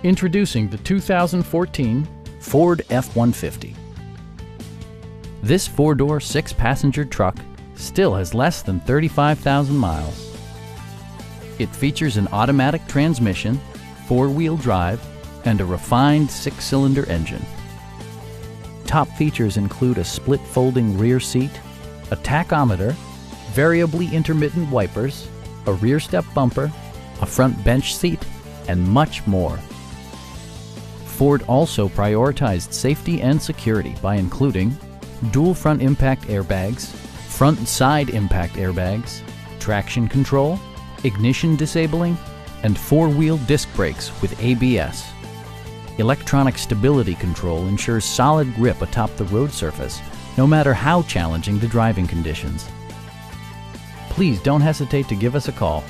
Introducing the 2014 Ford F-150. This four-door, six-passenger truck still has less than 35,000 miles. It features an automatic transmission, four-wheel drive, and a refined six-cylinder engine. Top features include a split folding rear seat, a tachometer, variably intermittent wipers, a rear step bumper, a front bench seat, and much more. Ford also prioritized safety and security by including dual front impact airbags, front and side impact airbags, traction control, ignition disabling, and four-wheel disc brakes with ABS. Electronic stability control ensures solid grip atop the road surface, no matter how challenging the driving conditions. Please don't hesitate to give us a call.